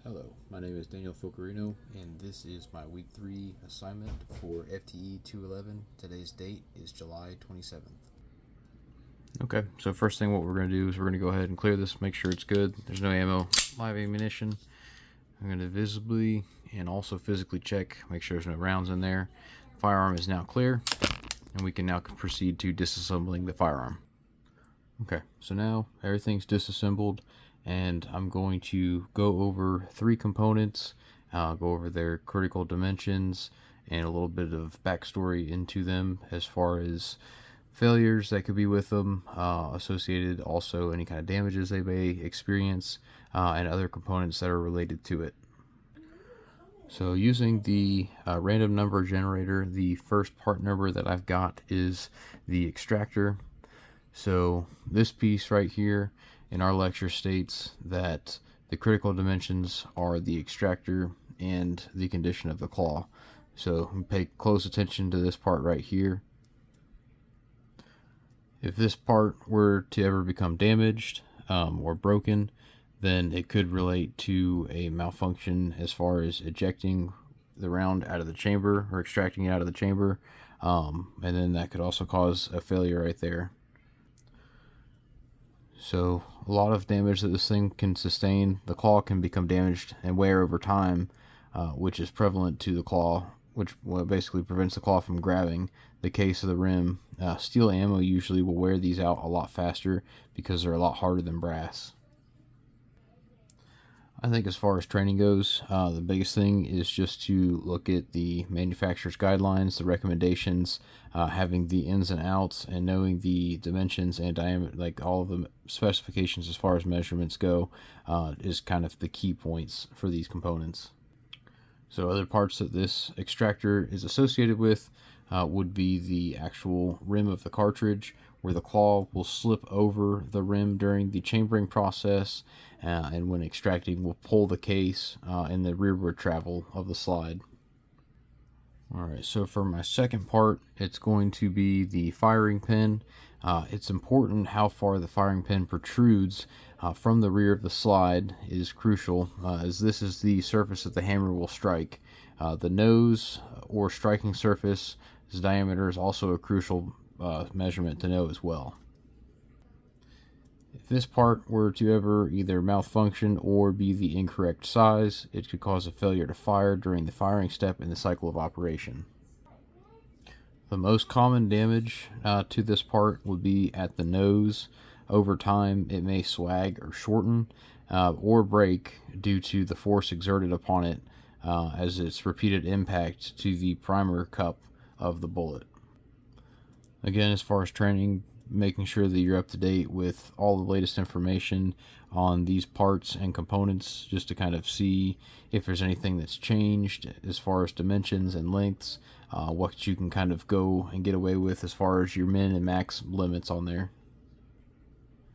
Hello, my name is Daniel Focarino, and this is my week 3 assignment for FTE211. Today's date is July 27th. Okay, so first thing what we're going to do is we're going to go ahead and clear this, make sure it's good. There's no ammo, live ammunition. I'm going to visibly and also physically check, make sure there's no rounds in there. Firearm is now clear, and we can now proceed to disassembling the firearm. Okay, so now everything's disassembled, and I'm going to go over 3 components, go over their critical dimensions, and a little bit of backstory into them as far as failures that could be with them, associated, also any kind of damages they may experience, and other components that are related to it. So using the random number generator, the first part number that I've got is the extractor. So this piece right here in our lecture states that the critical dimensions are the extractor and the condition of the claw. So pay close attention to this part right here. If this part were to ever become damaged or broken, then it could relate to a malfunction as far as ejecting the round out of the chamber or extracting it out of the chamber, and then that could also cause a failure right there. So a lot of damage that this thing can sustain. The claw can become damaged and wear over time, which is prevalent to the claw, which basically prevents the claw from grabbing the case of the rim. Steel ammo usually will wear these out a lot faster because they're a lot harder than brass. I think as far as training goes, the biggest thing is just to look at the manufacturer's guidelines, the recommendations, having the ins and outs, and knowing the dimensions and diameter, like all of the specifications as far as measurements go, is kind of the key points for these components. So other parts that this extractor is associated with would be the actual rim of the cartridge, where the claw will slip over the rim during the chambering process, and when extracting will pull the case in the rearward travel of the slide. Alright, so for my second part, it's going to be the firing pin. It's important how far the firing pin protrudes from the rear of the slide is crucial, as this is the surface that the hammer will strike. The nose or striking surface diameter is also a crucial measurement to know as well. If this part were to ever either malfunction or be the incorrect size, it could cause a failure to fire during the firing step in the cycle of operation. The most common damage to this part would be at the nose. Over time, it may swag or shorten or break due to the force exerted upon it as its repeated impact to the primer cup of the bullet. Again, as far as training, making sure that you're up to date with all the latest information on these parts and components, just to kind of see if there's anything that's changed as far as dimensions and lengths, what you can kind of go and get away with as far as your min and max limits on there.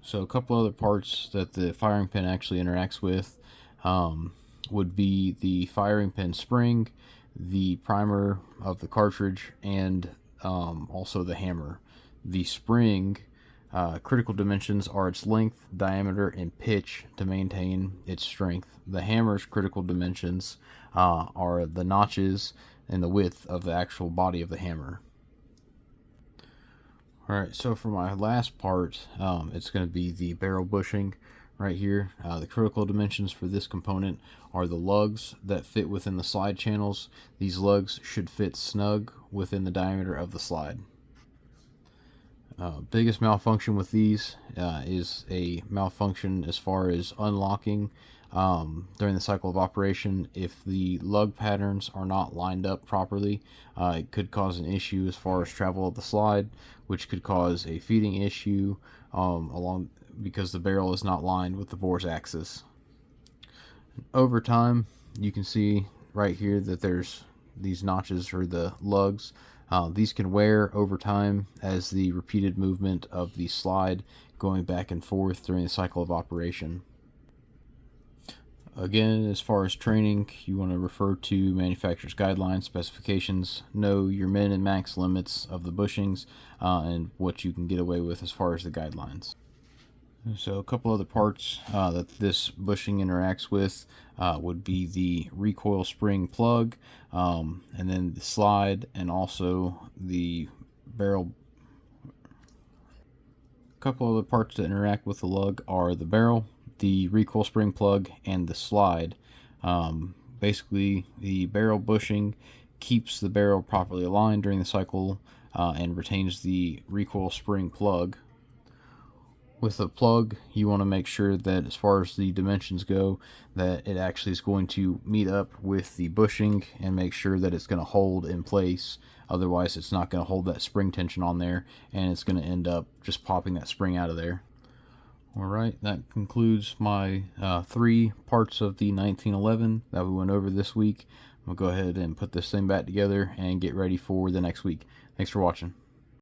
So a couple other parts that the firing pin actually interacts with would be the firing pin spring, the primer of the cartridge, and also the hammer. The spring critical dimensions are its length, diameter, and pitch to maintain its strength. The hammer's critical dimensions are the notches and the width of the actual body of the hammer. Alright, so for my last part, it's going to be the barrel bushing right here. The critical dimensions for this component are the lugs that fit within the slide channels. These lugs should fit snug within the diameter of the slide. Biggest malfunction with these is a malfunction as far as unlocking during the cycle of operation. If the lug patterns are not lined up properly, it could cause an issue as far as travel of the slide, which could cause a feeding issue because the barrel is not lined with the bore's axis. Over time, you can see right here that there's these notches or the lugs. These can wear over time as the repeated movement of the slide going back and forth during the cycle of operation. Again, as far as training, you want to refer to manufacturer's guidelines, specifications, know your min and max limits of the bushings, and what you can get away with as far as the guidelines. So a couple other parts that this bushing interacts with would be the recoil spring plug, and then the slide, and also the barrel. A couple other parts that interact with the lug are the barrel, the recoil spring plug, and the slide. Basically, the barrel bushing keeps the barrel properly aligned during the cycle and retains the recoil spring plug. With the plug, you want to make sure that as far as the dimensions go, that it actually is going to meet up with the bushing and make sure that it's going to hold in place. Otherwise, it's not going to hold that spring tension on there, and it's going to end up just popping that spring out of there. Alright, that concludes my 3 parts of the 1911 that we went over this week. I'm going to go ahead and put this thing back together and get ready for the next week. Thanks for watching.